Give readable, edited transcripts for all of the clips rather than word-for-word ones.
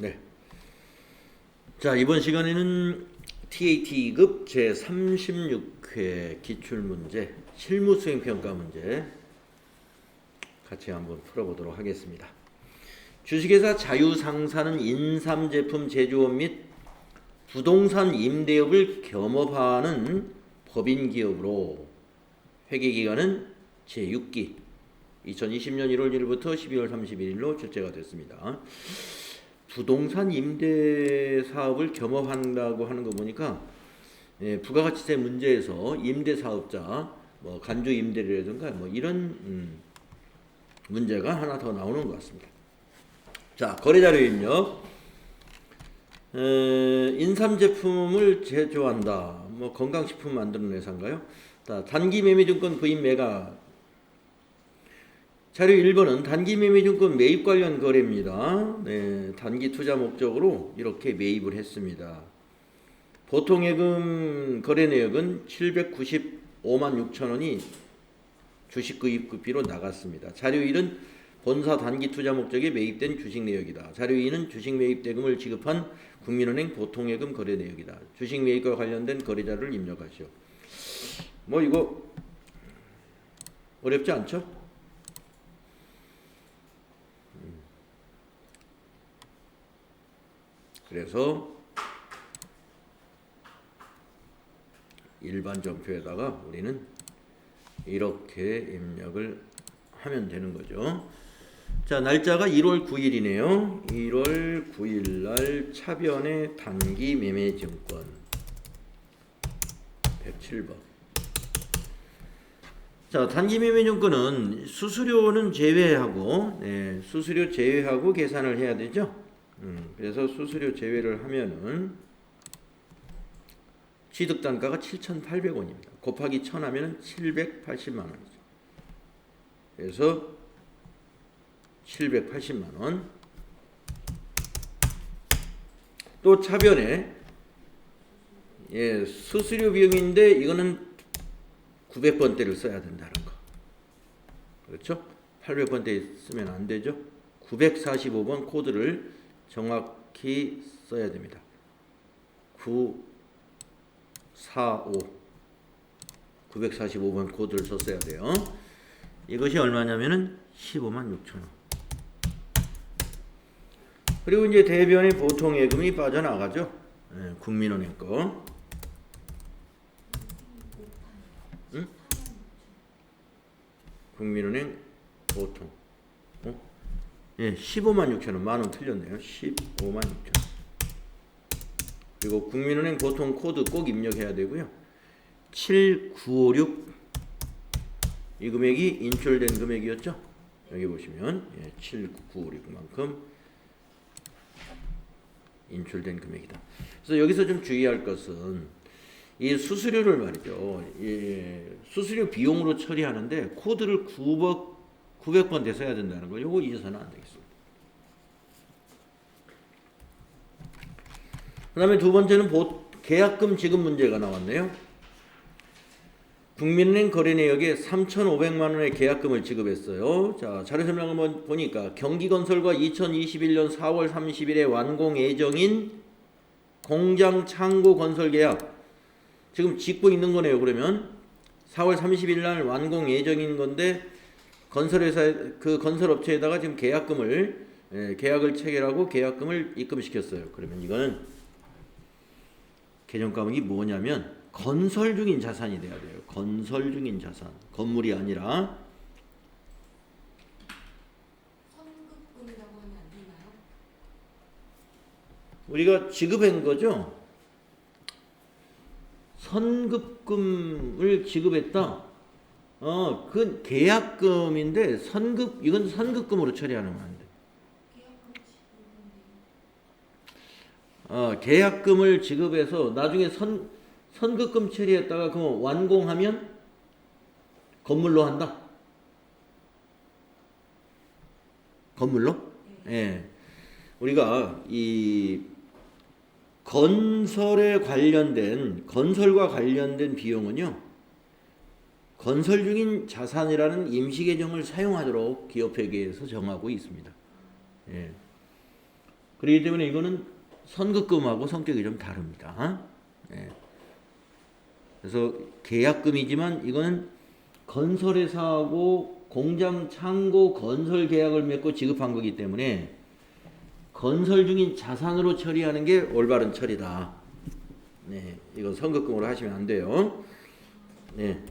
네. 자, 이번 시간에는 TAT급 제36회 기출문제, 실무수행평가 문제 같이 한번 풀어보도록 하겠습니다. 주식회사 자유상사는 인삼제품 제조업 및 부동산 임대업을 겸업하는 법인기업으로 회계기간은 제6기 2020년 1월 1일부터 12월 31일로 출제가 됐습니다. 부동산 임대 사업을 겸업한다고 하는 거 보니까 부가가치세 문제에서 임대 사업자, 뭐 간주 임대료라든가 뭐 이런 문제가 하나 더 나오는 것 같습니다. 자, 거래자료 입력. 인삼 제품을 제조한다. 뭐 건강식품 만드는 회사인가요? 자, 단기매매증권 구입 매각. 자료 1번은 단기매매증권 매입 관련 거래입니다. 네, 단기 투자 목적으로 이렇게 매입을 했습니다. 보통예금 거래 내역은 795만 6천 원이 주식 구입비로 나갔습니다. 자료 1은 본사 단기 투자 목적에 매입된 주식 내역이다. 자료 2는 주식 매입 대금을 지급한 국민은행 보통예금 거래 내역이다. 주식 매입과 관련된 거래자를 입력하시오. 뭐 이거 어렵지 않죠? 그래서 일반 점표에다가 우리는 이렇게 입력을 하면 되는 거죠. 자, 날짜가 1월 9일이네요. 1월 9일 날 차변의 단기 매매증권 107번. 자, 단기 매매증권은 수수료는 제외하고, 수수료 제외하고 계산을 해야 되죠. 그래서 수수료 제외를 하면은 취득단가가 7,800원입니다. 곱하기 1,000 하면은 780만 원이죠. 그래서 780만 원. 또 차변에 수수료 비용인데 이거는 900번대를 써야 된다는 거. 그렇죠? 800번대 쓰면 안 되죠. 945번 코드를 정확히 써야 됩니다. 945번 코드를 썼어야 돼요. 이것이 얼마냐면은 15만 6천 원. 그리고 이제 대변의 보통 예금이 빠져나가죠. 국민은행 거. 응? 국민은행 보통. 15만 6천 원. 만원 틀렸네요. 15만 6천 원. 그리고 국민은행 보통 코드 꼭 입력해야 되고요. 7956 이 금액이 인출된 금액이었죠. 여기 보시면 7956만큼 인출된 금액이다. 그래서 여기서 좀 주의할 것은 이 수수료를 말이죠. 수수료 비용으로 처리하는데 코드를 900번 써야 된다는 거. 요거 잊어서는 안 되겠습니다. 그 다음에 두 번째는 계약금 지급 문제가 나왔네요. 국민은행 거래 내역에 3,500만 원의 계약금을 지급했어요. 자, 자료 설명 한번 보니까 경기건설과 2021년 4월 30일에 완공 예정인 공장 창고 건설 계약. 지금 짓고 있는 거네요. 그러면 4월 30일 날 완공 예정인 건데 건설회사 그 건설업체에다가 지금 계약금을 계약을 체결하고 계약금을 입금시켰어요. 그러면 이거는 개정 과목이 뭐냐면 건설 중인 자산이 돼야 돼요. 건설 중인 자산. 건물이 아니라. 선급금이라고 하면 안 되나요? 우리가 지급한 거죠. 선급금을 지급했다. 그건 계약금인데 이건 선급금으로 처리하는 건 안 돼. 계약금을 지급해서 나중에 선급금 처리했다가 그럼 완공하면 건물로 한다. 건물로? 예. 우리가 이 건설과 관련된 비용은요. 건설 중인 자산이라는 임시 개정을 사용하도록 기업회계에서 정하고 있습니다. 예. 그렇기 때문에 이거는 선급금하고 성격이 좀 다릅니다. 예. 그래서 계약금이지만 이거는 건설회사하고 공장 창고 건설 계약을 맺고 지급한 거기 때문에 건설 중인 자산으로 처리하는 게 올바른 처리다. 네, 이건 선급금으로 하시면 안 돼요. 네.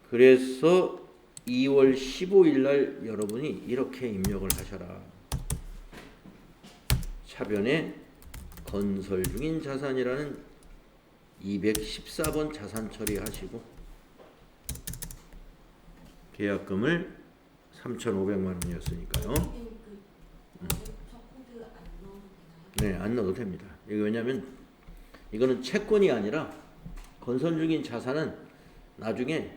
그래서 2월 15일 날 여러분이 이렇게 입력을 하셔라. 차변에 건설 중인 자산이라는 214번 자산 처리하시고 계약금을 3,500만 원이었으니까요. 저 코드 안 넣어도 되나요? 네, 안 넣어도 됩니다. 이거 왜냐면 이거는 채권이 아니라 건설 중인 자산은 나중에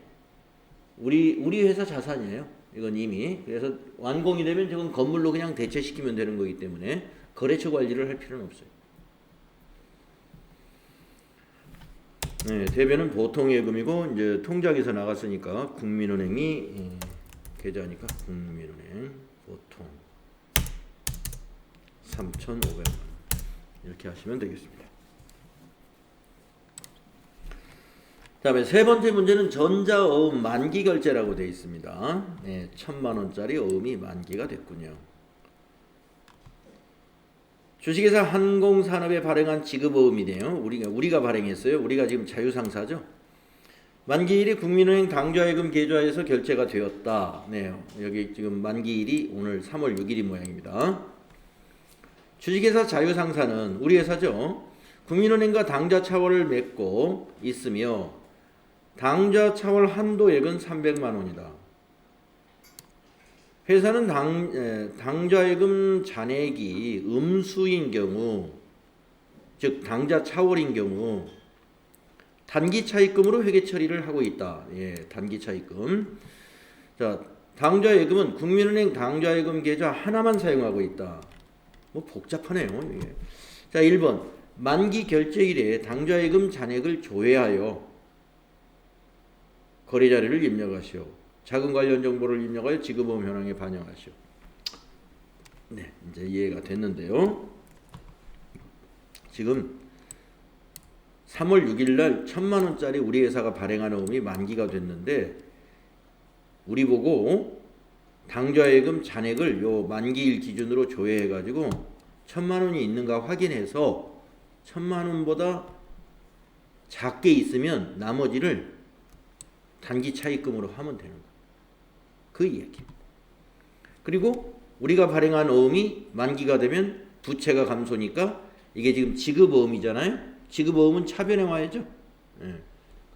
우리 회사 자산이에요. 이건 이미. 그래서 완공이 되면 저건 건물로 그냥 대체시키면 되는 거기 때문에 거래처 관리를 할 필요는 없어요. 네, 대변은 보통 예금이고 이제 통장에서 나갔으니까 국민은행이 계좌니까 국민은행 보통 3,500만 원 이렇게 하시면 되겠습니다. 다음에 세 번째 문제는 전자어음 만기 결제라고 되어 있습니다. 네, 1,000만 원짜리 어음이 만기가 됐군요. 주식회사 한공산업에 발행한 지급어음이네요. 우리가 발행했어요. 우리가 지금 자유상사죠. 만기일이 국민은행 당좌예금 계좌에서 결제가 되었다. 네, 여기 지금 만기일이 오늘 3월 6일인 모양입니다. 주식회사 자유상사는 우리 회사죠. 국민은행과 당좌 차월을 맺고 있으며 당좌 차월 한도액은 300만 원이다. 회사는 당좌예금 잔액이 음수인 경우, 즉 당좌 차월인 경우 단기 차입금으로 회계 처리를 하고 있다. 예, 단기 차입금. 자, 당좌예금은 국민은행 당좌예금 계좌 하나만 사용하고 있다. 뭐 복잡하네요. 이게. 자, 1번 만기 결제일에 당좌예금 잔액을 조회하여 거래 자료를 입력하시오. 자금 관련 정보를 입력하여 지급어음 현황에 반영하시오. 네, 이제 이해가 됐는데요. 지금 3월 6일 날 1,000만 원짜리 우리 회사가 발행한 어음이 만기가 됐는데 우리 보고 당좌예금 잔액을 요 만기일 기준으로 조회해 가지고 1,000만 원이 있는가 확인해서 1,000만 원보다 작게 있으면 나머지를 단기 차입금으로 하면 되는 거예요. 그 이야기입니다. 그리고 우리가 발행한 어음이 만기가 되면 부채가 감소니까 이게 지금 지급어음이잖아요. 지급어음은 차변에 와야죠. 예.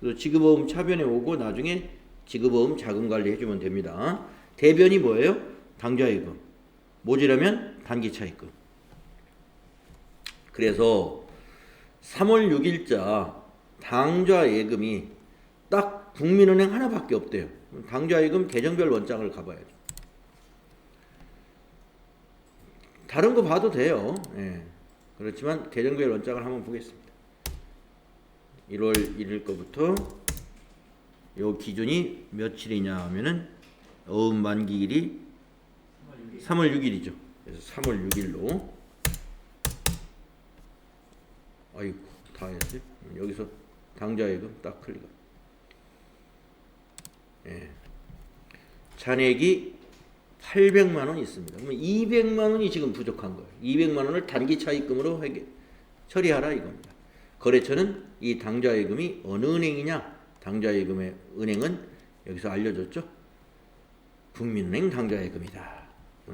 그래서 지급어음 차변에 오고 나중에 지급어음 자금 관리해주면 됩니다. 대변이 뭐예요? 당좌예금. 모자라면 단기 차입금. 그래서 3월 6일자 당좌예금이 딱 국민은행 하나밖에 없대요. 당좌예금 계정별 원장을 가봐야죠. 다른 거 봐도 돼요. 예. 그렇지만 계정별 원장을 한번 보겠습니다. 1월 1일 거부터 요 기준이 며칠이냐 하면은 어음 만기일이 3월 6일이죠. 그래서 3월 6일로 아이고 다 했지. 여기서 당좌예금 딱 클릭. 예. 잔액이 800만 원 있습니다. 그러면 200만 원이 지금 부족한 거예요. 200만 원을 단기 차입금으로 처리하라 이겁니다. 거래처는 이 당좌예금이 어느 은행이냐? 당좌예금의 은행은 여기서 알려줬죠. 국민은행 당좌예금이다.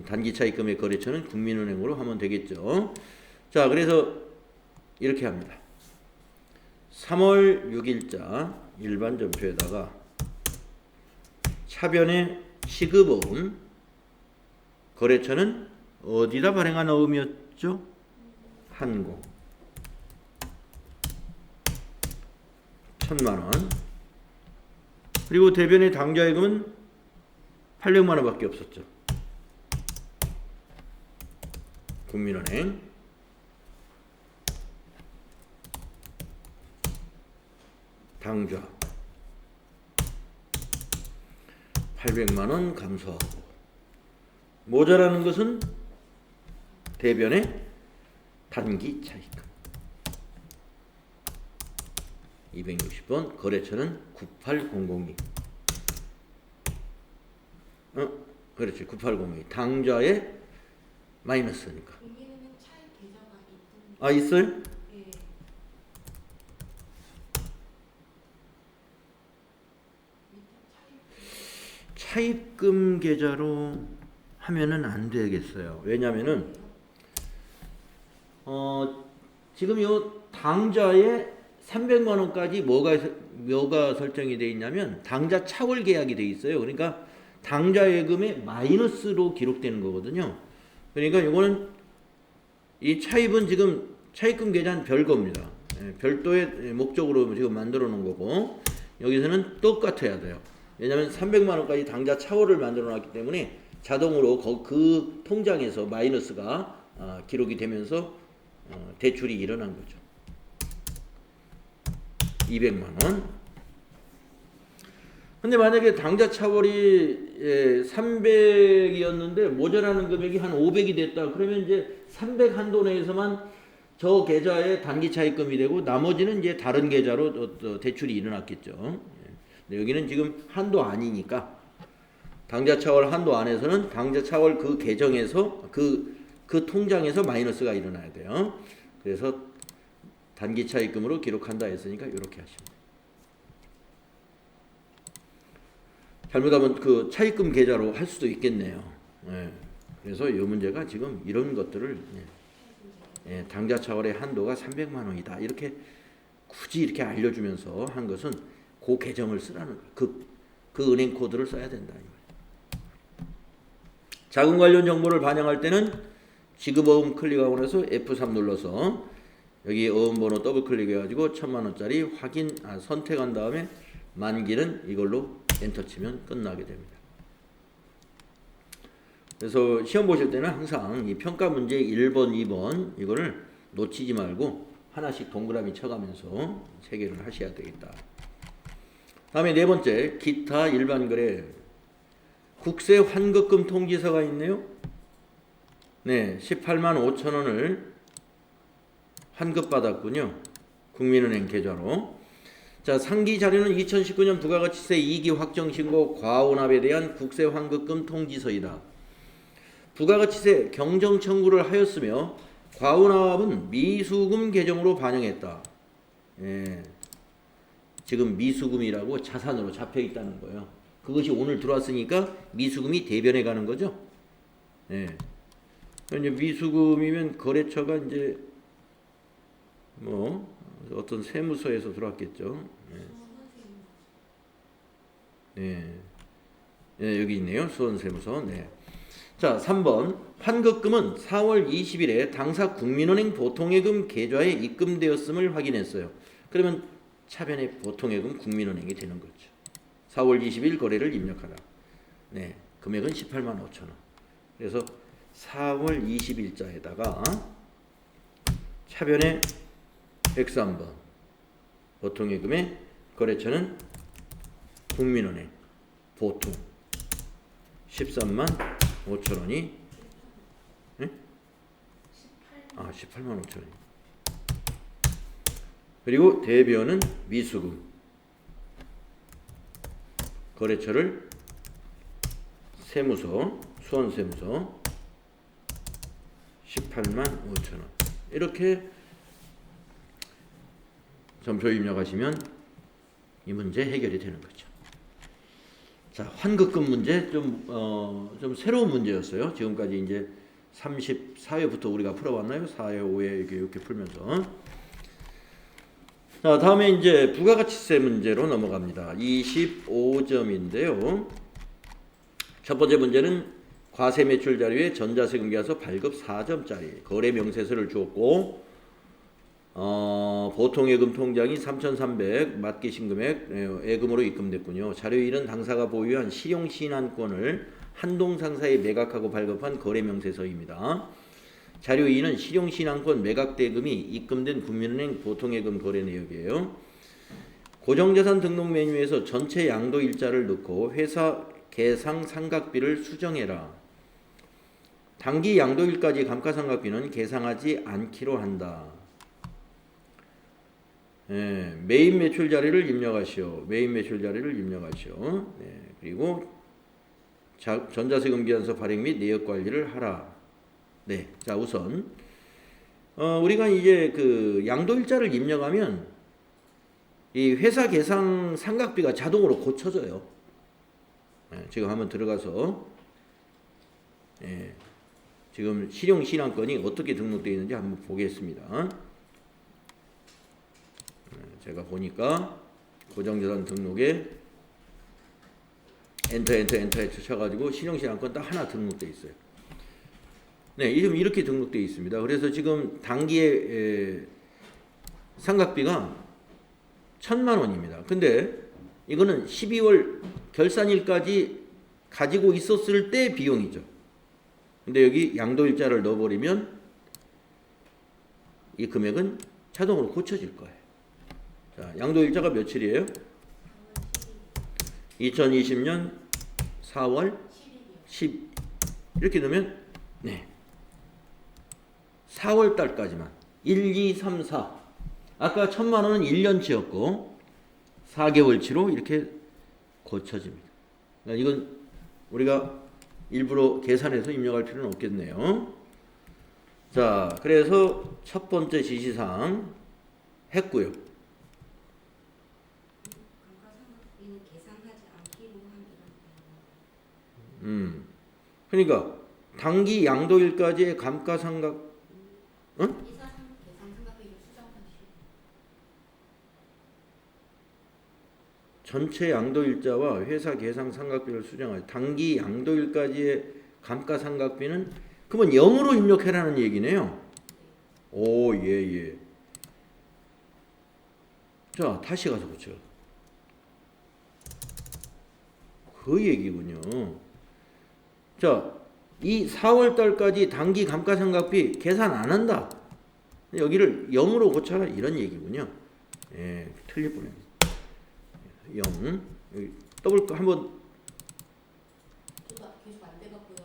단기 차입금의 거래처는 국민은행으로 하면 되겠죠. 자, 그래서 이렇게 합니다. 3월 6일자 일반 점표에다가 차변의 시급어음, 거래처는 어디다 발행한 어음이었죠? 한공 1,000만 원. 그리고 대변의 당좌예금은 800만 원밖에 없었죠. 국민은행 당좌 800만 원 감소하고 모자라는 것은 대변의 단기 차입금. 260번 거래처는 98002. 그렇지. 9802. 당좌의 마이너스니까. 국민은행 차입 계좌가 있던데. 아, 있어요? 예. 밑에 차입 차입금 계좌로 하면은 안 되겠어요. 왜냐면은 지금 요 당좌에 300만 원까지 뭐가 설정이 돼 있냐면 당좌 차월 계약이 돼 있어요. 그러니까 당좌 예금의 마이너스로 기록되는 거거든요. 그러니까 이거는 이 차입은 지금 차입금 계좌는 별거입니다. 별도의 목적으로 지금 만들어 놓은 거고 여기서는 똑같아야 돼요. 왜냐하면 300만 원까지 당좌 차월을 만들어 놨기 때문에 자동으로 그 통장에서 마이너스가 기록이 되면서 대출이 일어난 거죠. 200만 원. 근데 만약에 당좌 차월이 300이었는데 모자라는 금액이 한 500이 됐다. 그러면 이제 300 한도 내에서만 저 계좌에 단기 차입금이 되고 나머지는 이제 다른 계좌로 대출이 일어났겠죠. 근데 여기는 지금 한도 아니니까 당좌 차월 한도 안에서는 당좌 차월 그 계정에서 그 통장에서 마이너스가 일어나야 돼요. 그래서 단기 차입금으로 기록한다 했으니까 이렇게 하시면 돼요. 잘못하면 그 차입금 계좌로 할 수도 있겠네요. 그래서 이 문제가 지금 이런 것들을 당좌 차월의 한도가 300만 원이다. 이렇게 굳이 이렇게 알려주면서 한 것은 그 계정을 쓰라는 거예요. 그 은행 코드를 써야 된다. 자금 관련 정보를 반영할 때는 지급어음 클릭하고 나서 F3 눌러서 여기 어음번호 더블 클릭해가지고 1000만 원짜리 선택한 다음에 만기는 이걸로 엔터 치면 끝나게 됩니다. 그래서 시험 보실 때는 항상 이 평가 문제 1번, 2번 이거를 놓치지 말고 하나씩 동그라미 쳐가면서 체계를 하셔야 되겠다. 다음에 네 번째, 기타 일반 거래. 국세 환급금 통지서가 있네요. 네, 18만 5천 원을 환급받았군요. 국민은행 계좌로. 자, 상기 자료는 2019년 부가가치세 2기 확정신고 과온합에 대한 국세 환급금 통지서이다. 부가가치세 경정 청구를 하였으며 과온합은 미수금 계정으로 반영했다. 지금 미수금이라고 자산으로 잡혀 있다는 거예요. 그것이 오늘 들어왔으니까 미수금이 대변해 가는 거죠. 이제 미수금이면 거래처가 이제 뭐 어떤 세무서에서 들어왔겠죠. 여기 있네요. 수원세무서. 자, 3번. 환급금은 4월 20일에 당사 국민은행 보통예금 계좌에 입금되었음을 확인했어요. 그러면 차변의 보통예금 국민은행이 되는 거죠. 4월 20일 거래를 입력하다. 금액은 18만 5천 원. 그래서 4월 20일자에다가 차변의 103번 보통예금의 거래처는 국민은행 보통 13만 5천 원이 18만 5천 원이 그리고 대변은 미수금 거래처를 세무서 수원세무서 18만 5천 원 이렇게 점표 입력하시면 이 문제 해결이 되는 거죠. 자, 환급금 문제 좀 새로운 문제였어요. 지금까지 이제 34회부터 우리가 풀어봤나요? 4회, 5회 이렇게 풀면서. 자, 다음에 이제 부가가치세 문제로 넘어갑니다. 25점인데요. 첫 번째 문제는 과세 매출 자료에 전자세금 계약서 발급 4점짜리 거래 명세서를 주었고 보통예금 통장이 3,300 맞기신 금액 예금으로 입금됐군요. 자료 1은 당사가 보유한 실용신한권을 한동상사에 매각하고 발급한 거래명세서입니다. 자료 2는 실용신한권 매각대금이 입금된 국민은행 보통예금 거래 내역이에요. 고정자산 등록 메뉴에서 전체 양도 일자를 넣고 회사 계상 상각비를 수정해라. 단기 양도일까지 감가상각비는 계상하지 않기로 한다. 예, 메인 매출 자리를 입력하시오. 메인 매출 자리를 입력하시오. 네, 그리고 전자세금 기한서 발행 및 내역 관리를 하라. 네, 자 우선 우리가 이제 그 양도일자를 입력하면 이 회사 계상 상각비가 자동으로 고쳐져요. 예, 지금 한번 들어가서 예, 지금 실용신한건이 어떻게 등록되어 있는지 한번 보겠습니다. 제가 보니까 고정자산 등록에 엔터에 쳐가지고 실용신한건 딱 하나 등록되어 있어요. 네, 지금 이렇게 등록되어 있습니다. 그래서 지금 단기의 상각비가 1,000만 원입니다. 근데 이거는 12월 결산일까지 가지고 있었을 때 비용이죠. 근데 여기 양도일자를 넣어버리면 이 금액은 자동으로 고쳐질 거예요. 자, 양도일자가 며칠이에요? 2020년 4월 10 이렇게 넣으면 네 4월 달까지만 1, 2, 3, 4 아까 1,000만 원은 1년치였고 4개월치로 이렇게 고쳐집니다. 그러니까 이건 우리가 일부러 계산해서 입력할 필요는 없겠네요. 자, 그래서 첫 번째 지시사항 했고요. 감가상각비는 계상하지 않기로 함이라고. 그러니까 단기 양도일까지의 감가상각, 응? 회사 계상 상각비를 수정하시오. 전체 양도일자와 회사 계상 상각비를 수정하지. 단기 양도일까지의 감가상각비는 그러면 0으로 입력해라는 얘기네요. 오, 예. 자, 다시 가서 고쳐. 그 얘기군요. 자, 이 4월 달까지 단기 감가상각비 계산 안 한다. 여기를 0으로 고쳐라 이런 얘기군요. 예, 틀릴 뻔했네. 0. 여기 더블 한번. 계속 안 돼갖고요.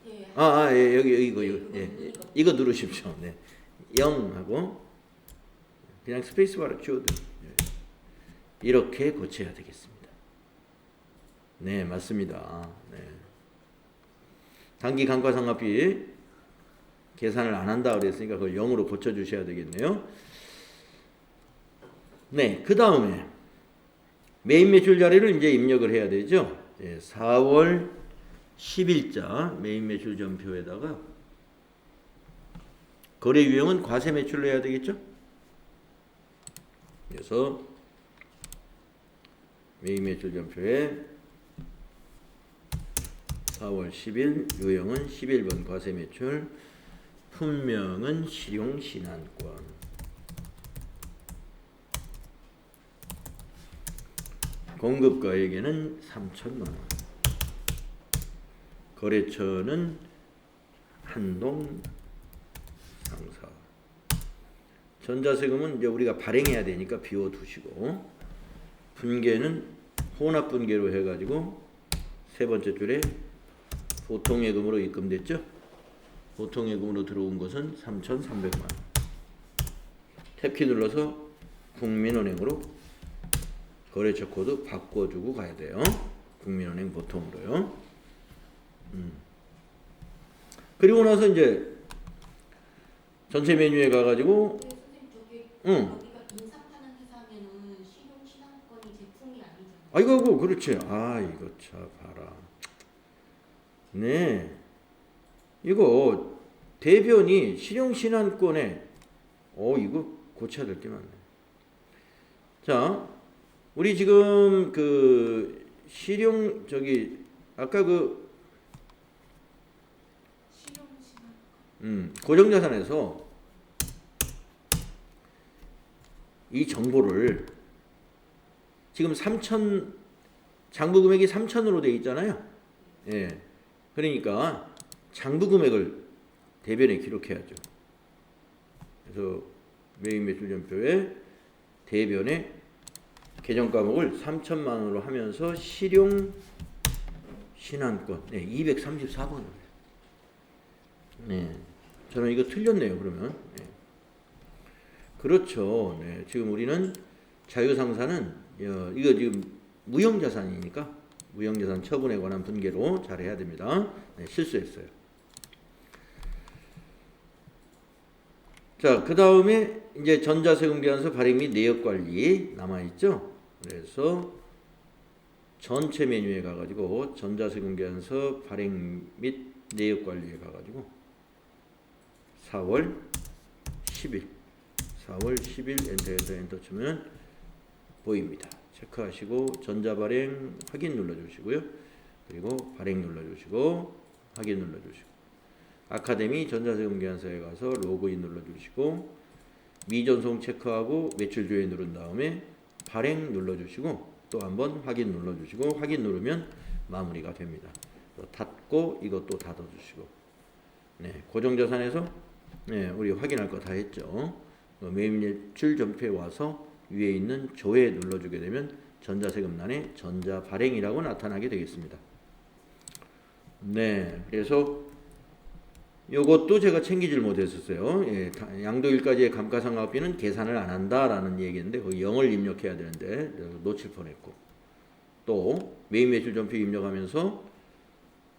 밑에 예, 여기 이거 예, 이거 누르십시오. 네, 0 하고 그냥 스페이스바를 키워도 이렇게 고쳐야 되겠습니다. 네, 맞습니다. 네. 단기 감가상각비 계산을 안 한다 그랬으니까 그걸 0으로 고쳐 주셔야 되겠네요. 네, 그 다음에 메인 매출 자리를 이제 입력을 해야 되죠. 4월 10일자 메인 매출 전표에다가 거래 유형은 과세 매출로 해야 되겠죠. 그래서 메인 매출 전표에 4월 10일 유형은 11번 과세 매출, 품명은 실용신한권. 공급가액에는 3,000만 원. 거래처는 한동 상사. 전자세금은 이제 우리가 발행해야 되니까 비워두시고, 분계는 혼합분계로 해가지고 세 번째 줄에 보통예금으로 입금됐죠. 보통예금으로 들어온 것은 3,300만 원. 탭키 눌러서 국민은행으로 거래처 코드 바꿔주고 가야 돼요. 국민은행 보통으로요. 그리고 나서 이제 전체 메뉴에 가가지고 선생님 여기가 인사파는 회사면은 실용신한건이 제품이 아니잖아요. 아이고 그렇지. 이거 참 봐라. 네, 이거 대변이 실용신한권에 이거 고쳐야 될 게 많네. 자, 우리 지금 그 실용 아까 그 고정자산에서 이 정보를 지금 3,000 장부 금액이 3,000으로 되어 있잖아요. 예, 그러니까 장부 금액을 대변에 기록해야죠. 그래서 메인 매출 전표에 대변에 계정 과목을 3,000만 원으로 하면서 실용 신한권 234번을 네. 저는 이거 틀렸네요. 그러면. 네. 그렇죠. 네. 지금 우리는 자유상사는 이거 지금 무형자산이니까 무형자산 처분에 관한 분계로 잘해야 됩니다. 네, 실수했어요. 자, 그 다음에 이제 전자세금계산서 발행 및 내역관리 남아있죠. 그래서 전체 메뉴에 가가지고 전자세금계산서 발행 및 내역관리에 가가지고 4월 10일 엔터에서 엔터 치면 보입니다. 체크하시고 전자발행 확인 눌러주시고요. 그리고 발행 눌러주시고 확인 눌러주시고 아카데미 전자세금계산서에 가서 로그인 눌러주시고 미전송 체크하고 매출조회 누른 다음에 발행 눌러주시고 또 한번 확인 눌러주시고 확인 누르면 마무리가 됩니다. 닫고 이것도 닫아주시고 네, 고정자산에서 네, 우리 확인할 거 다 했죠. 매입매출 전표에 와서 위에 있는 조회 눌러주게 되면 전자세금란에 전자발행이라고 나타나게 되겠습니다. 네, 그래서 요것도 제가 챙기질 못했었어요. 예, 양도일까지의 감가상각비는 계산을 안 한다라는 얘기인데 거기 0을 입력해야 되는데 놓칠 뻔했고 또 매입매출 전표 입력하면서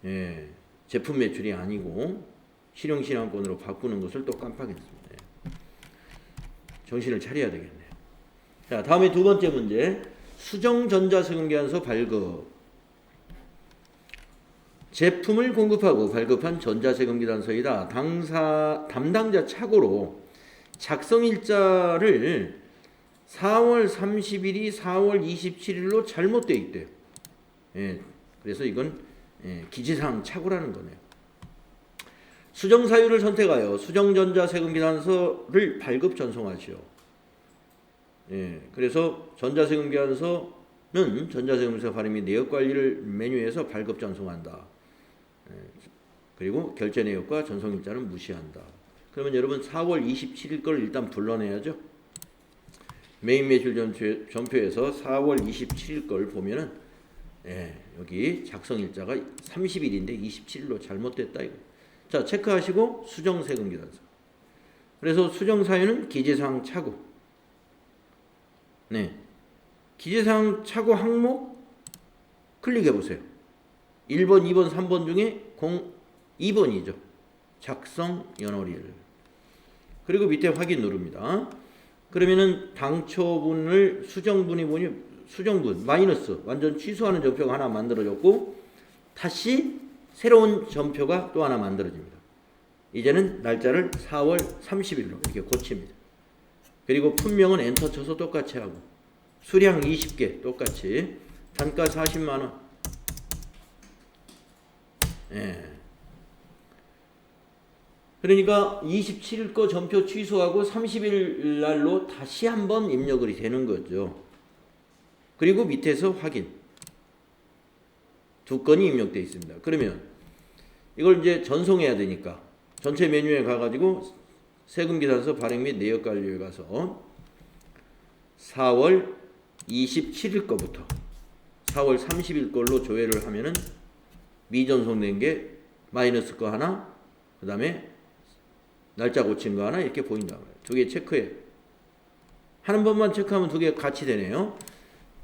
예, 제품 매출이 아니고 실용신앙권으로 바꾸는 것을 또 깜빡했습니다. 정신을 차려야 되겠네요. 자, 다음에 두 번째 문제. 수정전자세금계산서 발급. 제품을 공급하고 발급한 전자세금계산서이다. 담당자 착오로 작성일자를 4월 30일이 4월 27일로 잘못되어 있대요. 예, 그래서 이건 기재사항 착오라는 거네요. 수정사유를 선택하여 수정전자세금계산서를 발급 전송하시오. 예, 그래서 전자세금계산서는 전자세금서 발행 및 내역관리를 메뉴에서 발급 전송한다. 예, 그리고 결제 내역과 전송일자는 무시한다. 그러면 여러분 4월 27일 걸 일단 불러내야죠. 매입매출 전표에서 4월 27일 걸 보면은 예, 여기 작성일자가 30일인데 27일로 잘못됐다 이거. 자, 체크하시고 수정세금계산서. 그래서 수정사유는 기재사항 착오. 네, 기재사항 착오 항목 클릭해보세요. 1번, 2번, 3번 중에 2번이죠. 작성 연월일. 그리고 밑에 확인 누릅니다. 그러면은 당초분을 수정분이 뭐니? 수정분 마이너스 완전 취소하는 전표가 하나 만들어졌고 다시 새로운 전표가 또 하나 만들어집니다. 이제는 날짜를 4월 30일로 이렇게 고칩니다. 그리고 품명은 엔터 쳐서 똑같이 하고 수량 20개 똑같이 단가 40만원. 예. 그러니까 27일 거 전표 취소하고 30일 날로 다시 한번 입력이 되는 거죠. 그리고 밑에서 확인. 두 건이 입력되어 있습니다. 그러면 이걸 이제 전송해야 되니까 전체 메뉴에 가가지고 세금계산서 발행 및 내역관리에 가서 4월 27일 거부터 4월 30일 걸로 조회를 하면은 미전송된 게 마이너스 거 하나, 그 다음에 날짜 고친 거 하나 이렇게 보인다. 두 개 체크해. 한 번만 체크하면 두 개 같이 되네요.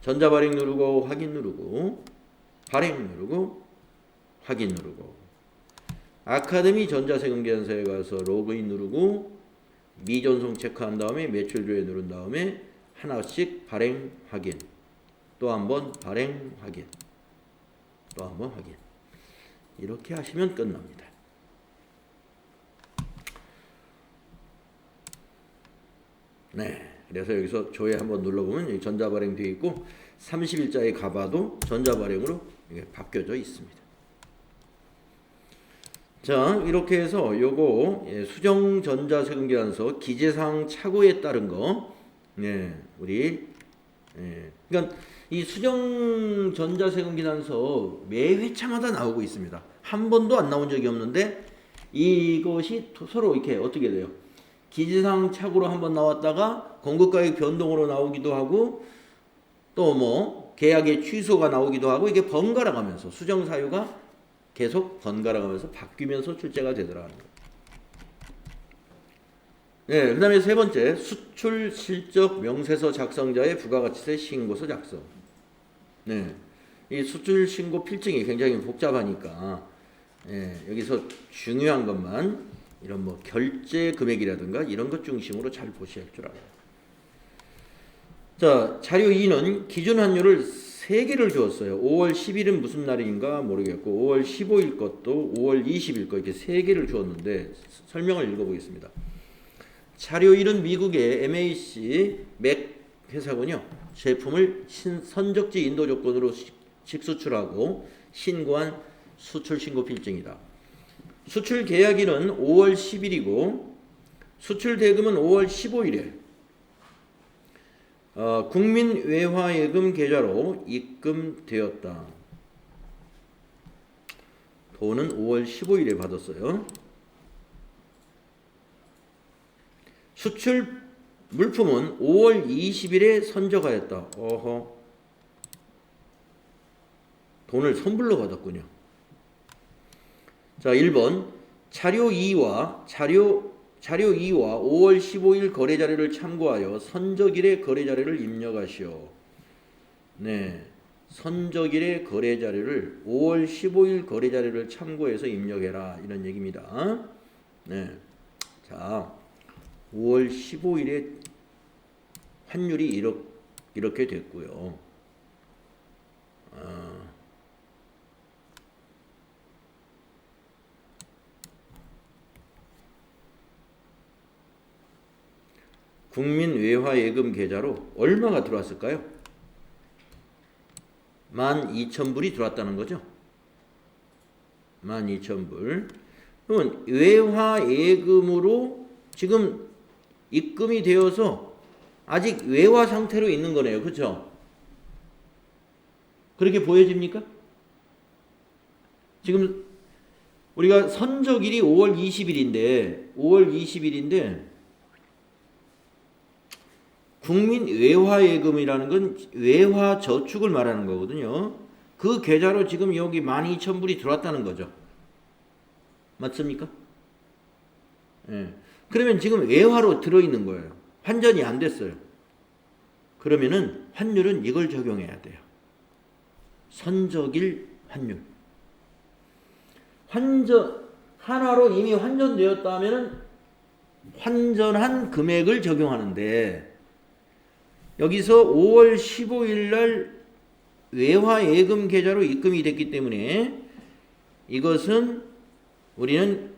전자발행 누르고 확인 누르고 발행 누르고 확인 누르고 아카데미 전자세금계산서에 가서 로그인 누르고 미전송 체크한 다음에 매출조회 누른 다음에 하나씩 발행 확인 또 한번 발행 확인 또 한번 확인 이렇게 하시면 끝납니다. 네, 그래서 여기서 조회 한번 눌러보면 여기 전자발행 되어 있고 30일자에 가봐도 전자발행으로 이게 바뀌어져 있습니다. 자, 이렇게 해서 요거 수정전자세금계산서 기재사항 착오에 따른 거 우리 그러니까 이 수정전자세금계산서 매 회차마다 나오고 있습니다. 한 번도 안 나온 적이 없는데 이것이 서로 이렇게 어떻게 돼요? 기재사항 착오로 한번 나왔다가 공급가격 변동으로 나오기도 하고 또 뭐 계약의 취소가 나오기도 하고 이게 번갈아 가면서 수정사유가 계속 번갈아 가면서 바뀌면서 출제가 되더라는 거예요. 네, 그다음에 세 번째 수출 실적 명세서 작성자의 부가가치세 신고서 작성. 네, 이 수출 신고 필증이 굉장히 복잡하니까 여기서 중요한 것만 이런 뭐 결제 금액이라든가 이런 것 중심으로 잘 보셔야 할 줄 알아요. 자, 자료 2는 기준 환율을 3개를 주었어요. 5월 10일은 무슨 날인가 모르겠고 5월 15일 것도 5월 20일 것 이렇게 3개를 주었는데 설명을 읽어보겠습니다. 자료 1은 미국의 MAC 맥 회사군요. 제품을 선적지 인도 조건으로 직수출하고 신고한 수출 신고 필증이다. 수출 계약일은 5월 10일이고 수출 대금은 5월 15일에 국민 외화예금 계좌로 입금되었다. 돈은 5월 15일에 받았어요. 수출 물품은 5월 20일에 선적하였다. 어허. 돈을 선불로 받았군요. 자, 1번 자료 2와 5월 15일 거래 자료를 참고하여 선적일의 거래 자료를 입력하시오. 네. 선적일의 거래 자료를 5월 15일 거래 자료를 참고해서 입력해라. 이런 얘기입니다. 네. 자, 5월 15일에 환율이 이렇게 됐고요. 국민 외화예금 계좌로 얼마가 들어왔을까요? 12,000불이 들어왔다는 거죠. 12,000불. 그러면 외화예금으로 지금 입금이 되어서 아직 외화 상태로 있는 거네요. 그렇죠? 그렇게 보여집니까? 지금 우리가 선적일이 5월 20일인데 국민 외화예금이라는 건 외화 저축을 말하는 거거든요. 그 계좌로 지금 여기 12,000불이 들어왔다는 거죠. 맞습니까? 예. 그러면 지금 외화로 들어있는 거예요. 환전이 안 됐어요. 그러면은 환율은 이걸 적용해야 돼요. 선적일 환율. 한화로 이미 환전되었다면은 환전한 금액을 적용하는데 여기서 5월 15일 날 외화예금 계좌로 입금이 됐기 때문에 이것은 우리는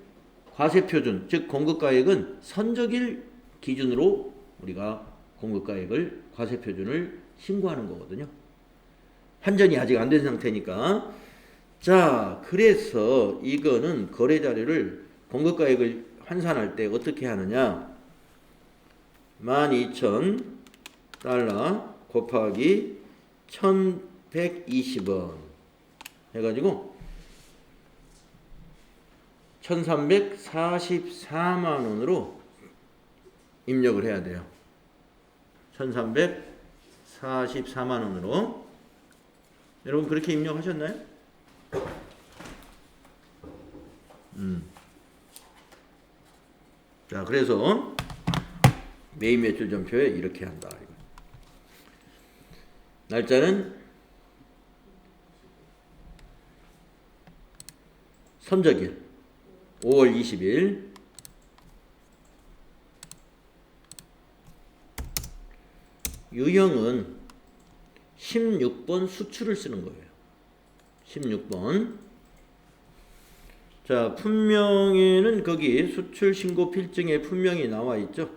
과세표준, 즉 공급가액은 선적일 기준으로 우리가 공급가액을 과세표준을 신고하는 거거든요. 환전이 아직 안 된 상태니까. 자, 그래서 이거는 거래 자료를 공급가액을 환산할 때 어떻게 하느냐? 12,000달러 곱하기 1,120원 해가지고 1,344만 원으로 입력을 해야 돼요. 1,344만 원으로. 여러분 그렇게 입력하셨나요? 자, 그래서 매입 매출 전표에 이렇게 한다. 날짜는 선적일 5월 20일. 유형은 16번 수출을 쓰는 거예요. 16번. 자, 품명에는 거기 수출 신고 필증에 품명이 나와 있죠.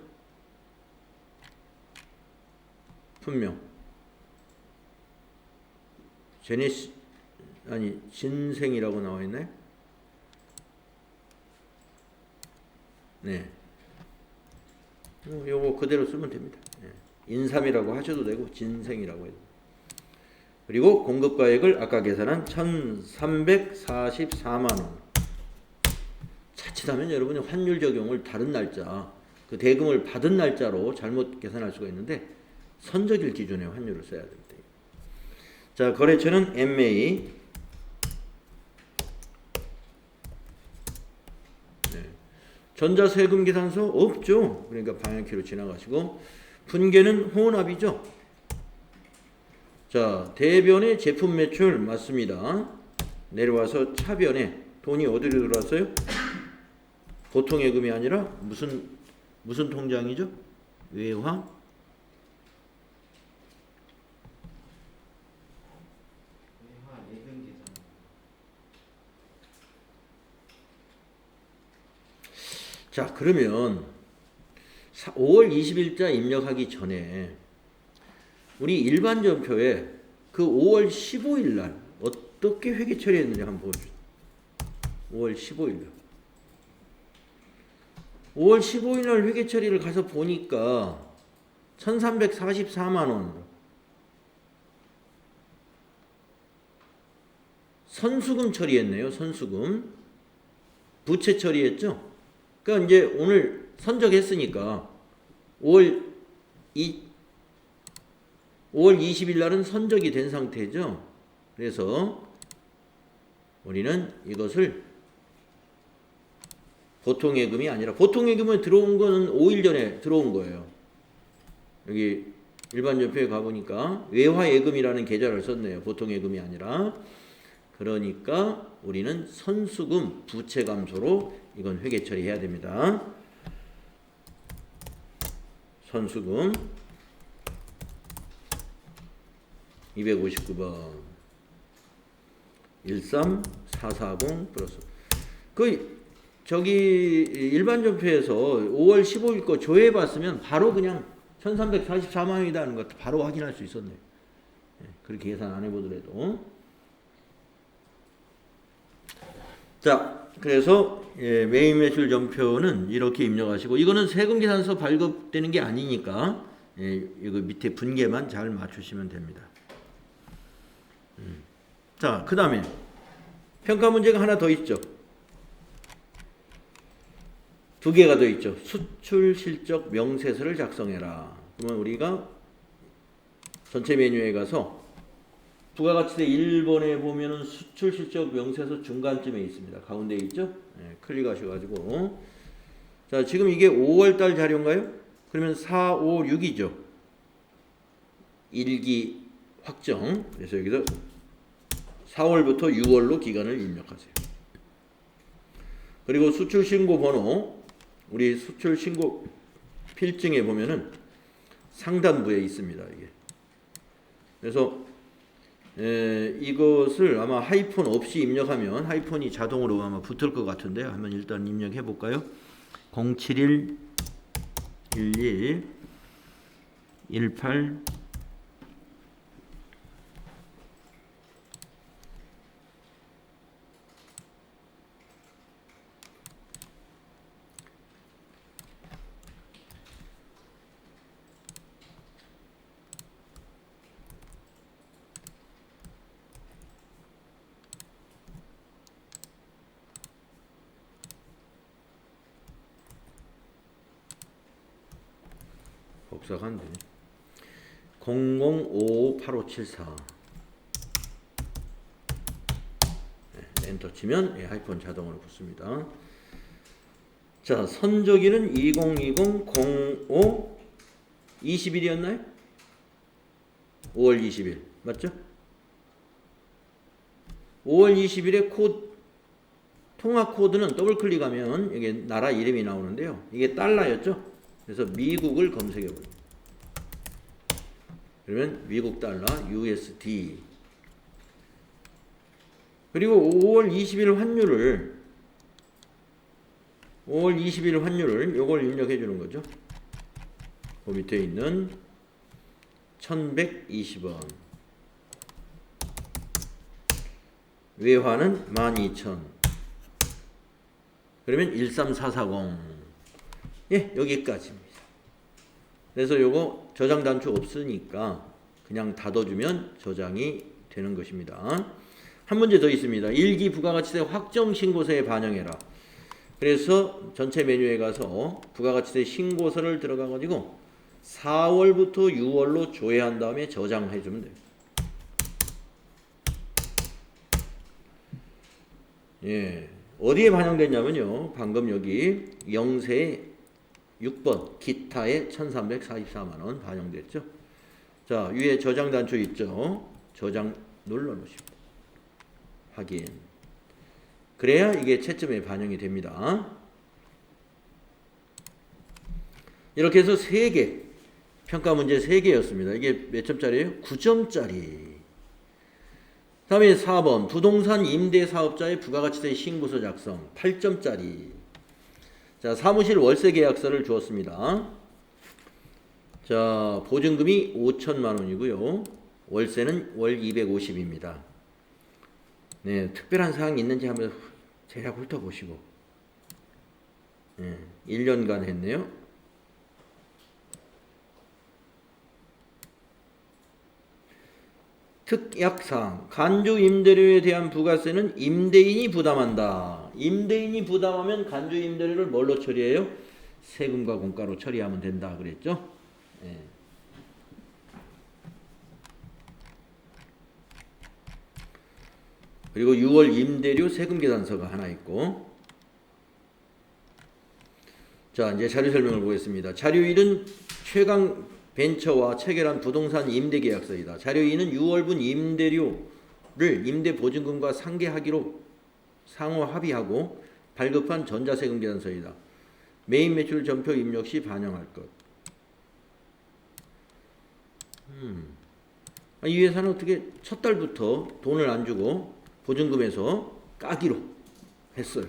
품명. 진생이라고 나와 있나요? 네. 요거 그대로 쓰면 됩니다. 네. 인삼이라고 하셔도 되고 진생이라고 해도. 그리고 공급가액을 아까 계산한 1,344만 원. 자칫하면 여러분이 환율 적용을 다른 날짜, 그 대금을 받은 날짜로 잘못 계산할 수가 있는데 선적일 기준의 환율을 써야 됩니다. 자, 거래처는 MA. 네. 전자세금 계산서 없죠. 그러니까 방향키로 지나가시고 분계는 혼합이죠. 자, 대변의 제품 매출 맞습니다. 내려와서 차변에 돈이 어디로 들어왔어요? 보통 예금이 아니라 무슨 통장이죠? 외화 예금 계산. 자, 그러면 5월 20일자 입력하기 전에 우리 일반 전표에 그 5월 15일 날 어떻게 회계 처리했는지 한번 보여주세요. 5월 15일 날. 5월 15일 날 회계 처리를 가서 보니까 1,344만 원. 선수금 처리했네요. 선수금. 부채 처리했죠. 그러니까 이제 오늘 선적했으니까 5월 20일 날은 선적이 된 상태죠. 그래서 우리는 이것을 보통 예금이 아니라 보통 예금에 들어온 거는 5일 전에 들어온 거예요. 여기 일반 전표에 가보니까 외화 예금이라는 계좌를 썼네요. 보통 예금이 아니라. 그러니까 우리는 선수금 부채 감소로 이건 회계 처리해야 됩니다. 선수금 259번 13440 플러스 저기 일반 전표에서 5월 15일 거 조회해 봤으면 바로 그냥 1344만 원이라는 것 바로 확인할 수 있었네요. 그렇게 계산 안 해보더라도. 자, 그래서 매입 매출 전표는 이렇게 입력하시고 이거는 세금 계산서 발급되는 게 아니니까 이거 밑에 분계만 잘 맞추시면 됩니다. 자, 그 다음에 평가 문제가 하나 더 있죠. 두 개가 더 있죠. 수출 실적 명세서를 작성해라. 그러면 우리가 전체 메뉴에 가서 부가가치세 1번에 보면은 수출 실적 명세서 중간쯤에 있습니다. 가운데 있죠? 클릭하셔가지고 자, 지금 이게 5월달 자료인가요? 그러면 4, 5, 6이죠. 1기 확정. 그래서 여기서 4월부터 6월로 기간을 입력하세요. 그리고 수출 신고 번호 우리 수출 신고 필증에 보면은 상단부에 있습니다. 이게. 그래서 이것을 아마 하이폰 없이 입력하면 하이폰이 자동으로 아마 붙을 것 같은데요. 한번 일단 입력해 볼까요? 071 11 18 복사가 안 되네. 00558574 엔터 치면 하이폰 자동으로 붙습니다. 자, 선저기는 2020 05 20일이었나요? 5월 20일 맞죠? 5월 20일에 통화 코드는 더블 클릭하면 이게 나라 이름이 나오는데요. 이게 달러였죠? 그래서 미국을 검색해 보세요. 그러면 미국 달러 USD. 그리고 5월 20일 환율을 요걸 입력해 주는 거죠. 그 밑에 있는 1120원. 외화는 12,000. 그러면 13440. 여기까지입니다. 그래서 요거 저장 단추 없으니까 그냥 닫아주면 저장이 되는 것입니다. 한 문제 더 있습니다. 1기 부가가치세 확정 신고서에 반영해라. 그래서 전체 메뉴에 가서 부가가치세 신고서를 들어가 가지고 4월부터 6월로 조회한 다음에 저장해 주면 돼요. 어디에 반영됐냐면요. 방금 여기 영세의 6번 기타에 1344만 원 반영됐죠. 자, 위에 저장 단추 있죠. 저장 눌러 놓으십니다. 확인. 그래야 이게 채점에 반영이 됩니다. 이렇게 해서 3개 평가 문제 3개였습니다. 이게 몇 점짜리예요? 9점짜리. 다음에 4번 부동산 임대사업자의 부가가치세 신고서 작성 8점짜리. 자, 사무실 월세 계약서를 주었습니다. 자, 보증금이 5천만 원이고요. 월세는 월 250입니다. 네, 특별한 사항이 있는지 한번 대략 훑어보시고. 네, 1년간 했네요. 특약사항 간주 임대료에 대한 부가세는 임대인이 부담한다. 임대인이 부담하면 간주 임대료를 뭘로 처리해요? 세금과 공가로 처리하면 된다 그랬죠. 네. 그리고 6월 임대료 세금 계산서가 하나 있고. 자, 이제 자료 설명을 보겠습니다. 자료 1은 최강 벤처와 체결한 부동산 임대계약서이다. 자료 2는 6월분 임대료를 임대보증금과 상계하기로 상호 합의하고 발급한 전자세금 계산서이다. 매입 매출 전표 입력 시 반영할 것. 이 회사는 어떻게 첫 달부터 돈을 안 주고 보증금에서 까기로 했어요.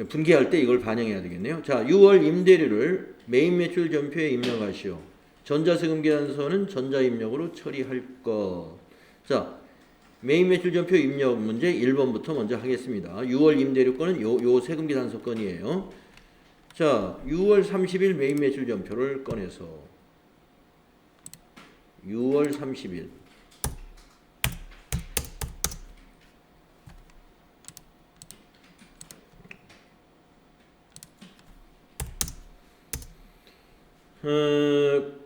분기할 때 이걸 반영해야 되겠네요. 자, 6월 임대료를 매입 매출 전표에 입력하시오. 전자세금 계산서는 전자입력으로 처리할 것. 자, 매입 매출 전표 입력 문제 1번부터 먼저 하겠습니다. 6월 임대료 건은 요 세금 계산서 건이에요. 자, 6월 30일 매입 매출 전표를 꺼내서 6월 30일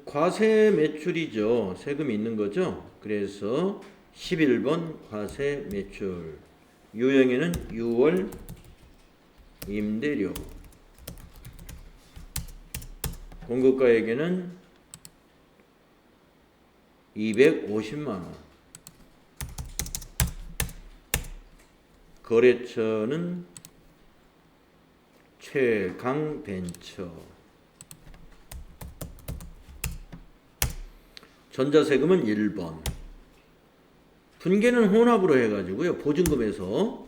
과세 매출이죠. 세금이 있는 거죠. 그래서 11번 과세 매출. 유형에는 6월 임대료. 공급가액에는 250만 원. 거래처는 최강벤처. 전자세금은 1번. 분계는 혼합으로 해가지고요. 보증금에서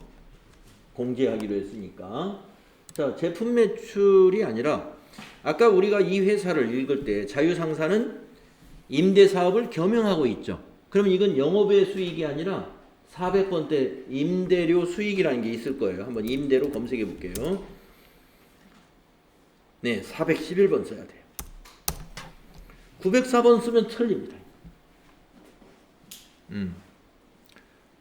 공제하기로 했으니까. 자, 제품 매출이 아니라 아까 우리가 이 회사를 읽을 때 자유상사는 임대사업을 겸용하고 있죠. 그러면 이건 영업의 수익이 아니라 400번대 임대료 수익이라는 게 있을 거예요. 한번 임대로 검색해 볼게요. 네, 411번 써야 돼요. 904번 쓰면 틀립니다.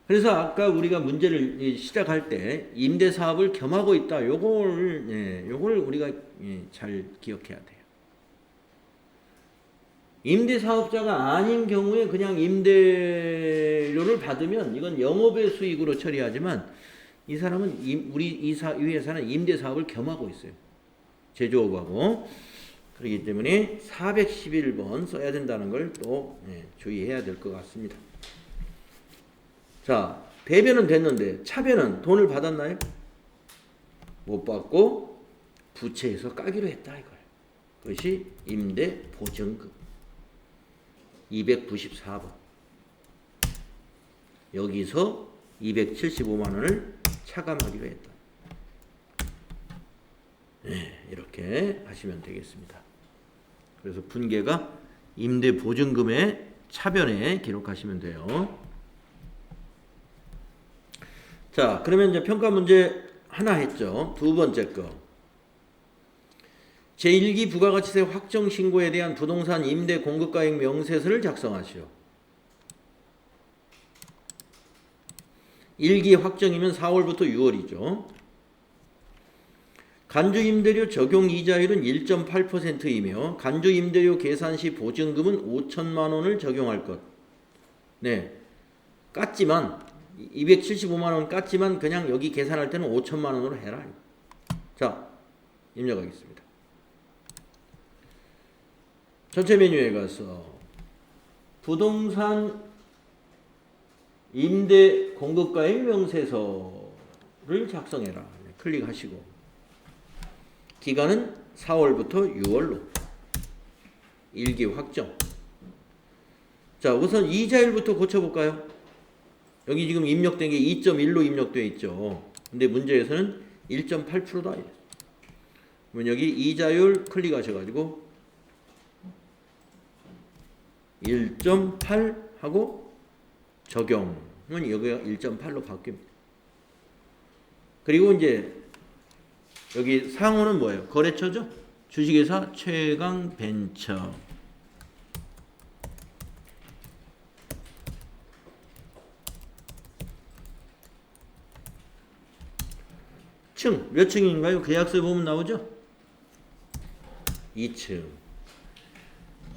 그래서 아까 우리가 문제를 시작할 때 임대사업을 겸하고 있다. 요걸 우리가 잘 기억해야 돼요. 임대사업자가 아닌 경우에 그냥 임대료를 받으면 이건 영업의 수익으로 처리하지만 이 사람은 이 회사는 임대사업을 겸하고 있어요. 제조업하고. 그렇기 때문에 411번 써야 된다는 걸 또 주의해야 될 것 같습니다. 자, 대변은 됐는데 차변은 돈을 받았나요? 못 받고 부채에서 까기로 했다 이거예요. 그것이 임대보증금 294번. 여기서 275만 원을 차감하기로 했다. 네, 이렇게 하시면 되겠습니다. 그래서 분계가 임대보증금의 차변에 기록하시면 돼요. 자, 그러면 이제 평가 문제 하나 했죠. 두 번째 거. 제1기 부가가치세 확정 신고에 대한 부동산 임대 공급가액 명세서를 작성하시오. 1기 확정이면 4월부터 6월이죠. 간주 임대료 적용 이자율은 1.8%이며 간주 임대료 계산 시 보증금은 5천만 원을 적용할 것. 네, 깠지만 275만 원 깠지만 그냥 여기 계산할 때는 5천만 원으로 해라. 자, 입력하겠습니다. 전체 메뉴에 가서 부동산 임대 공급가액 명세서를 작성해라. 클릭하시고 기간은 4월부터 6월로 일기 확정. 자, 우선 이자율부터 고쳐볼까요? 여기 지금 입력된 게 2.1로 입력되어 있죠. 근데 문제에서는 1.8%다. 그러면 여기 이자율 클릭하셔가지고 1.8 하고 적용은 여기가 1.8로 바뀝니다. 그리고 이제 여기 상호는 뭐예요? 거래처죠? 주식회사 최강벤처. 층, 몇 층인가요? 계약서에 보면 나오죠? 2층.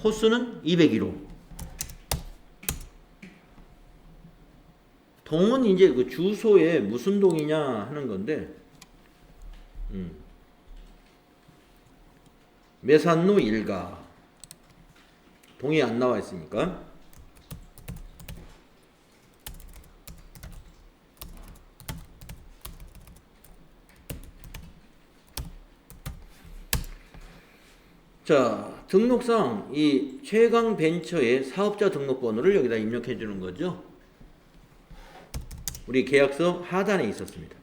호수는 201호. 동은 이제 그 주소에 무슨 동이냐 하는 건데, 매산로 1가. 동이 안 나와 있으니까. 자, 등록상 이 최강벤처의 사업자 등록번호를 여기다 입력해 주는 거죠. 우리 계약서 하단에 있었습니다.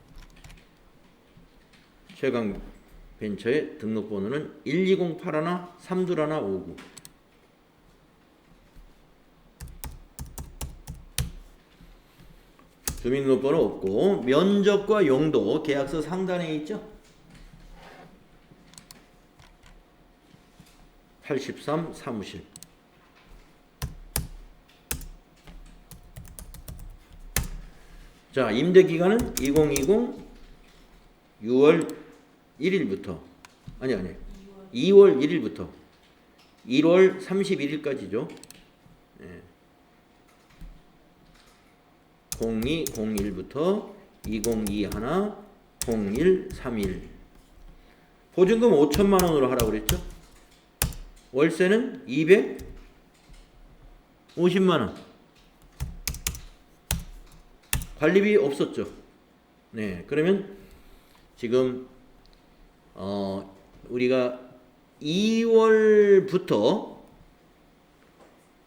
최강벤처의 등록번호는 12081-3259. 주민등록번호 없고 면적과 용도 계약서 상단에 있죠. 83 사무실. 자, 임대기간은 2020 6월 1일부터 2월 1일부터 1월 31일까지죠. 네. 0201부터 2021 0131. 보증금 5천만 원으로 하라고 그랬죠. 월세는 250만 원. 관리비 없었죠. 네, 그러면 지금 우리가 2월부터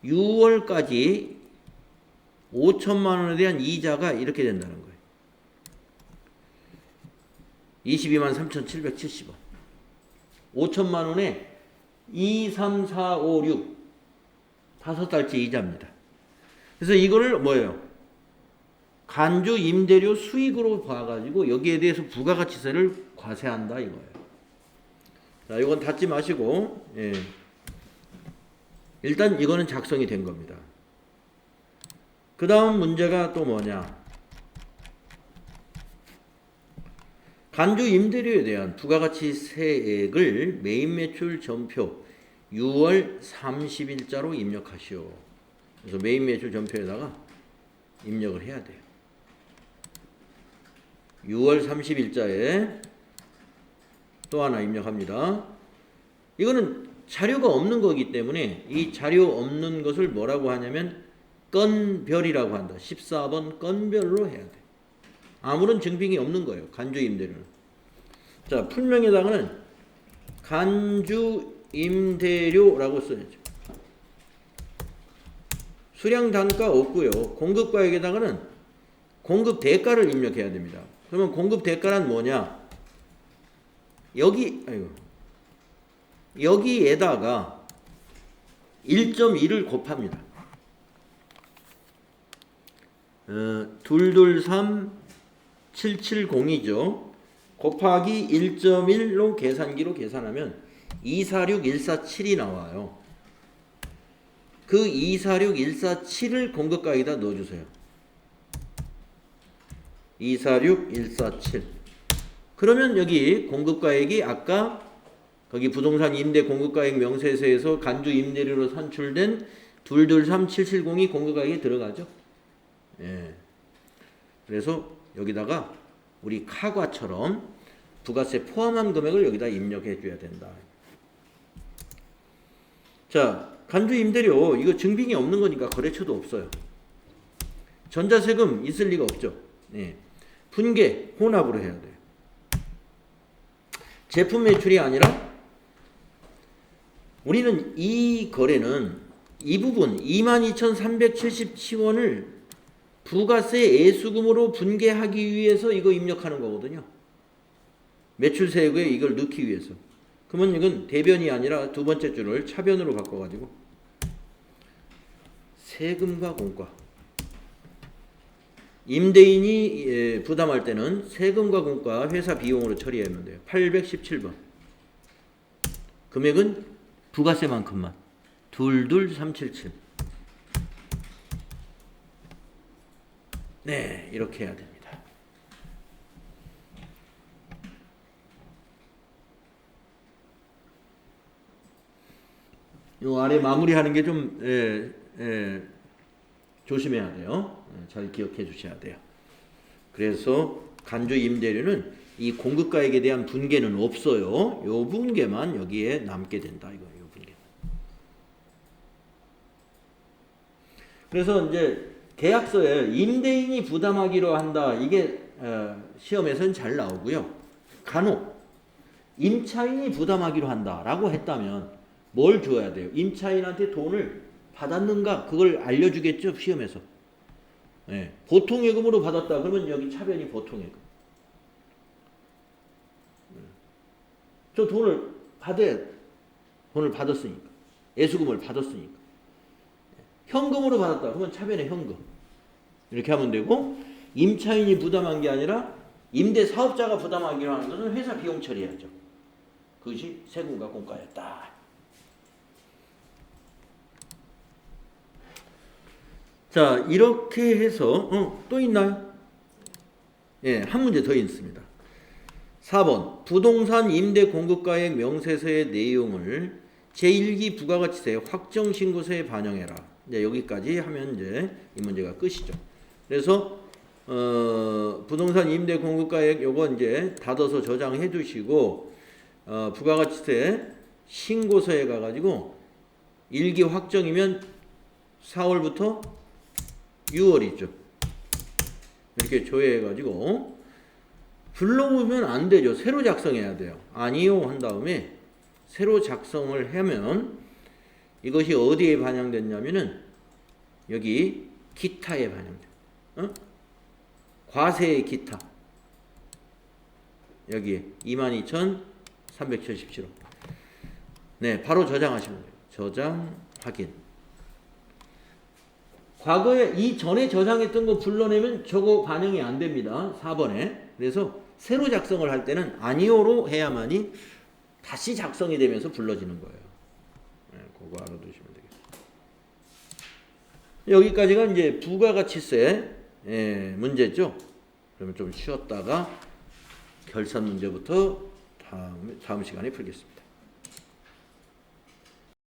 6월까지 5천만 원에 대한 이자가 이렇게 된다는 거예요. 22만 3,770원. 5천만 원에 2, 3, 4, 5, 6 5달치 이자입니다. 그래서 이거를 뭐예요? 간주 임대료 수익으로 봐가지고 여기에 대해서 부가가치세를 과세한다 이거예요. 자, 이건 닫지 마시고, 예. 일단 이거는 작성이 된 겁니다. 그 다음 문제가 또 뭐냐? 간주 임대료에 대한 부가가치세액을 매입매출 전표 6월 30일자로 입력하시오. 그래서 매입매출 전표에다가 입력을 해야 돼요. 6월 30일자에 또 하나 입력합니다. 이거는 자료가 없는 거기 때문에 이 자료 없는 것을 뭐라고 하냐면 건별이라고 한다. 14번 건별로 해야 돼. 아무런 증빙이 없는 거예요. 간주 임대료는. 자, 풀명에다가는 간주 임대료라고 써야죠. 수량 단가 없고요. 공급가액에다가는 공급 대가를 입력해야 됩니다. 그러면 공급 대가란 뭐냐? 여기에다가 1.1을 곱합니다. 223 770이죠. 곱하기 1.1로 계산기로 계산하면 246147이 나와요. 그 246147을 공급가에다 넣어주세요. 246147. 그러면 여기 공급가액이 아까 거기 부동산 임대 공급가액 명세서에서 간주 임대료로 산출된 223770이 공급가액에 들어가죠. 예. 그래서 여기다가 우리 카과처럼 부가세 포함한 금액을 여기다 입력해 줘야 된다. 자, 간주 임대료 이거 증빙이 없는 거니까 거래처도 없어요. 전자세금 있을 리가 없죠. 네. 분계 혼합으로 해야 돼요. 제품 매출이 아니라 우리는 이 거래는 이 부분 22,377원을 부가세 애수금으로 분계하기 위해서 이거 입력하는 거거든요. 매출세액에 이걸 넣기 위해서. 그러면 이건 대변이 아니라 두 번째 줄을 차변으로 바꿔가지고 세금과 공과 임대인이 부담할 때는 세금과 공과 회사 비용으로 처리하면 돼요. 817번. 금액은 부가세만큼만 22377. 네, 이렇게 해야 됩니다. 요 아래 마무리하는 게 좀 조심해야 돼요. 잘 기억해 주셔야 돼요. 그래서 간주 임대료는 이 공급가액에 대한 분계는 없어요. 요 분계만 여기에 남게 된다. 이거 요 분계. 그래서 이제 계약서에 임대인이 부담하기로 한다. 이게 시험에서는 잘 나오고요. 간혹 임차인이 부담하기로 한다라고 했다면 뭘 줘야 돼요? 임차인한테 돈을 받았는가? 그걸 알려주겠죠, 시험에서. 네. 보통예금으로 받았다. 그러면 여기 차변이 보통예금. 저 돈을 받아야 돼. 돈을 받았으니까. 애수금을 받았으니까. 현금으로 받았다. 그러면 차변에 현금. 이렇게 하면 되고, 임차인이 부담한 게 아니라 임대 사업자가 부담하기로 하는 것은 회사 비용 처리해야죠. 그것이 세금과 공과였다. 자, 이렇게 해서 또 있나요? 예, 한 문제 더 있습니다. 4번 부동산 임대 공급가액 명세서의 내용을 제1기 부가가치세 확정신고서에 반영해라. 이제 여기까지 하면 이제 이 문제가 끝이죠. 그래서 부동산 임대 공급가액 요거 이제 닫아서 저장해 두시고 부가가치세 신고서에 가가지고 1기 확정이면 4월부터 6월이죠. 이렇게 조회해가지고 불러오면 안 되죠. 새로 작성해야 돼요. 아니요 한 다음에 새로 작성을 하면 이것이 어디에 반영됐냐면은 여기 기타에 반영돼요. 과세의 기타. 여기에 22,377원. 네, 바로 저장하시면 돼요. 저장 확인. 과거에 이 전에 저장했던 거 불러내면 저거 반영이 안 됩니다. 4번에. 그래서 새로 작성을 할 때는 아니오로 해야만이 다시 작성이 되면서 불러지는 거예요. 네, 그거 알아두시면 되겠습니다. 여기까지가 이제 부가가치세 문제죠. 그러면 좀 쉬었다가 결산 문제부터 다음 시간에 풀겠습니다.